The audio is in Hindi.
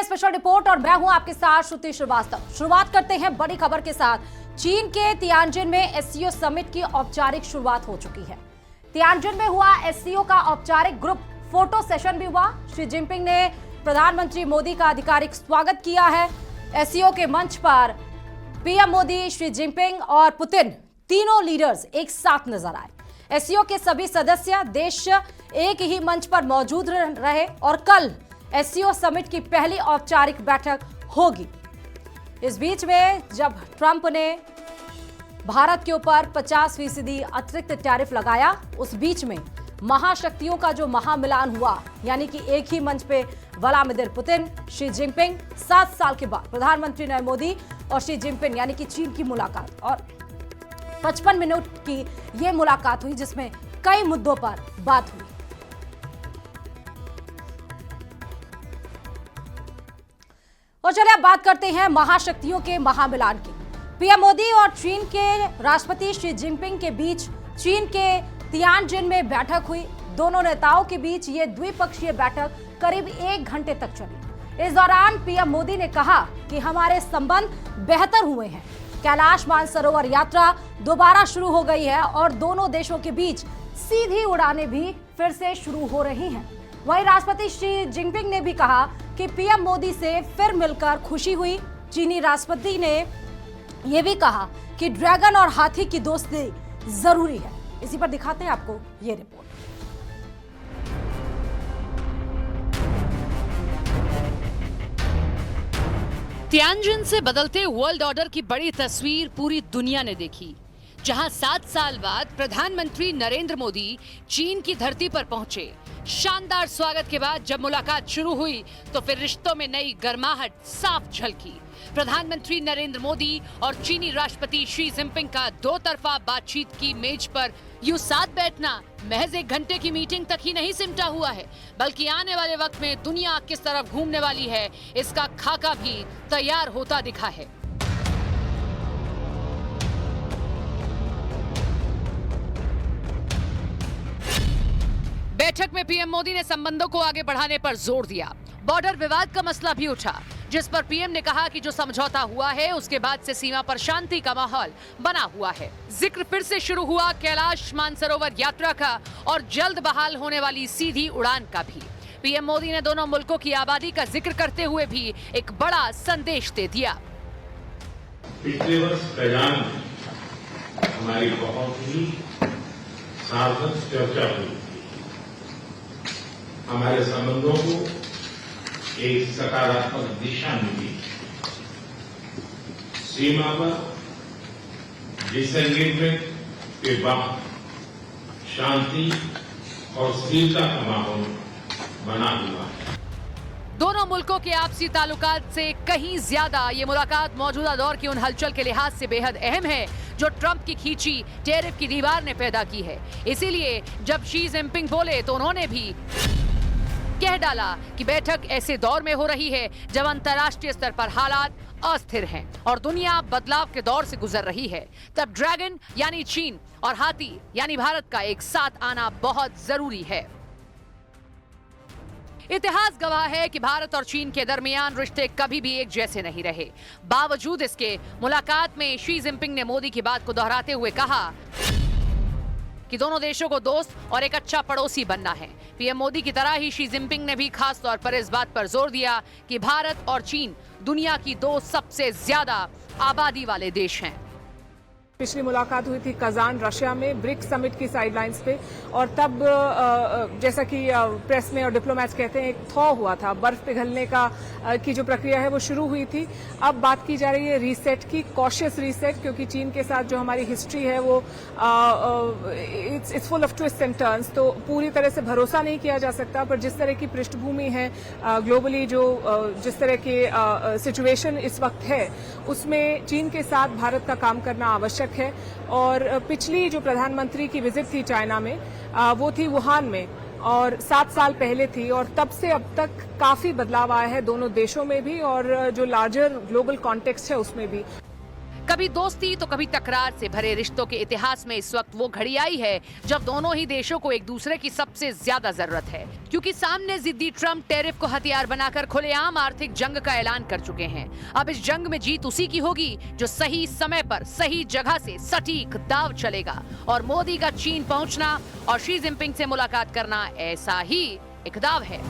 स्पेशल रिपोर्ट और मैं हूं आपके साथ श्रुति श्रीवास्तव। शुरुआत करते हैं बड़ी खबर के साथ। चीन के तियानजिन में एससीओ समिट की औपचारिक शुरुआत हो चुकी है। तियानजिन में हुआ एससीओ का औपचारिक ग्रुप फोटो सेशन भी हुआ। शी जिनपिंग ने प्रधानमंत्री मोदी का आधिकारिक स्वागत किया है। एससीओ के मंच पर पीएम मोदी, शी जिनपिंग और पुतिन तीनों लीडर्स एक साथ नजर आए। एससीओ के सभी सदस्य देश एक ही मंच पर मौजूद रहे और कल एससीओ समिट की पहली औपचारिक बैठक होगी। इस बीच में जब ट्रंप ने भारत के ऊपर 50% अतिरिक्त टैरिफ लगाया, उस बीच में महाशक्तियों का जो महामिलान हुआ, यानी कि एक ही मंच पे व्लादिमीर पुतिन, शी जिनपिंग, 7 साल के बाद प्रधानमंत्री नरेंद्र मोदी और शी जिनपिंग यानी कि चीन की मुलाकात, और 55 मिनट की यह मुलाकात हुई जिसमें कई मुद्दों पर बात हुई। और चलिए अब बात करते हैं महाशक्तियों के महामिलान की। पीएम मोदी और चीन के राष्ट्रपति शी जिनपिंग के बीच चीन के तियानजिन में बैठक हुई। दोनों नेताओं के बीच ये द्विपक्षीय बैठक करीब 1 घंटे तक चली। इस दौरान पीएम मोदी ने कहा कि हमारे संबंध बेहतर हुए हैं। कैलाश मानसरोवर यात्रा दोबारा शुरू हो गई है और दोनों देशों के बीच सीधी उड़ानें भी फिर से शुरू हो रही हैं। वहीं राष्ट्रपति शी जिनपिंग ने भी कहा कि पीएम मोदी से फिर मिलकर खुशी हुई। चीनी राष्ट्रपति ने यह भी कहा कि ड्रैगन और हाथी की दोस्ती जरूरी है। इसी पर दिखाते हैं आपको ये रिपोर्ट। तियानजिन से बदलते वर्ल्ड ऑर्डर की बड़ी तस्वीर पूरी दुनिया ने देखी, जहां 7 साल बाद प्रधानमंत्री नरेंद्र मोदी चीन की धरती पर पहुंचे। शानदार स्वागत के बाद जब मुलाकात शुरू हुई तो फिर रिश्तों में नई गर्माहट साफ झलकी। प्रधानमंत्री नरेंद्र मोदी और चीनी राष्ट्रपति शी जिनपिंग का 2 तरफा बातचीत की मेज पर यूं साथ बैठना महज 1 घंटे की मीटिंग तक ही नहीं सिमटा हुआ है, बल्कि आने वाले वक्त में दुनिया किस तरफ घूमने वाली है, इसका खाका भी तैयार होता दिखा है। बैठक में पीएम मोदी ने संबंधों को आगे बढ़ाने पर जोर दिया। बॉर्डर विवाद का मसला भी उठा, जिस पर पीएम ने कहा कि जो समझौता हुआ है उसके बाद से सीमा पर शांति का माहौल बना हुआ है। जिक्र फिर से शुरू हुआ कैलाश मानसरोवर यात्रा का और जल्द बहाल होने वाली सीधी उड़ान का भी। पीएम मोदी ने दोनों मुल्कों की आबादी का जिक्र करते हुए भी एक बड़ा संदेश दे दिया। पिछले वर्ष कयान में हमारी बहुत ही सार्थक चर्चा हुई। हमारे संबंधों को एक सकारात्मक दिशा मिली। सीमा पर डिसएंगेजमेंट के बाद शांति और स्थिरता का माहौल बना हुआ है। दोनों मुल्कों के आपसी ताल्लुकात से कहीं ज्यादा ये मुलाकात मौजूदा दौर की उन हलचल के लिहाज से बेहद अहम है जो ट्रंप की खींची टैरिफ की दीवार ने पैदा की है। इसीलिए जब शी जिनपिंग बोले तो उन्होंने भी कह डाला कि बैठक ऐसे दौर में हो रही है जब अंतर्राष्ट्रीय स्तर पर हालात अस्थिर हैं और दुनिया बदलाव के दौर से गुजर रही है। तब ड्रैगन यानी चीन और हाथी यानी भारत का एक साथ आना बहुत जरूरी है। इतिहास गवाह है कि भारत और चीन के दरमियान रिश्ते कभी भी एक जैसे नहीं रहे। बावजूद इसके मुलाकात में शी जिनपिंग ने मोदी की बात को दोहराते हुए कहा कि दोनों देशों को दोस्त और एक अच्छा पड़ोसी बनना है। पीएम मोदी की तरह ही शी जिनपिंग ने भी खास तौर पर इस बात पर जोर दिया कि भारत और चीन दुनिया की 2 सबसे ज्यादा आबादी वाले देश हैं। पिछली मुलाकात हुई थी कजान रशिया में ब्रिक्स समिट की साइडलाइंस पे, और तब जैसा कि प्रेस में और डिप्लोमैट्स कहते हैं एक थॉ हुआ था, बर्फ पिघलने की जो प्रक्रिया है वो शुरू हुई थी। अब बात की जा रही है रीसेट की, कॉशियस रीसेट, क्योंकि चीन के साथ जो हमारी हिस्ट्री है वो it's full of twist and turns, तो पूरी तरह से भरोसा नहीं किया जा सकता। पर जिस तरह की पृष्ठभूमि है ग्लोबली, जिस तरह की सिचुएशन इस वक्त है, उसमें चीन के साथ भारत का काम करना आवश्यक है। और पिछली जो प्रधानमंत्री की विजिट थी चाइना में, वो थी वुहान में, और 7 साल पहले थी, और तब से अब तक काफी बदलाव आया है दोनों देशों में भी और जो लार्जर ग्लोबल कॉन्टेक्स्ट है उसमें भी। कभी दोस्ती तो कभी तकरार से भरे रिश्तों के इतिहास में इस वक्त वो घड़ी आई है जब दोनों ही देशों को एक दूसरे की सबसे ज्यादा जरूरत है, क्योंकि सामने जिद्दी ट्रंप टैरिफ को हथियार बनाकर खुलेआम आर्थिक जंग का ऐलान कर चुके हैं। अब इस जंग में जीत उसी की होगी जो सही समय पर सही जगह से सटीक दाव चलेगा। और मोदी का चीन पहुंचना और शी जिनपिंग से मुलाकात करना ऐसा ही एक दाव है।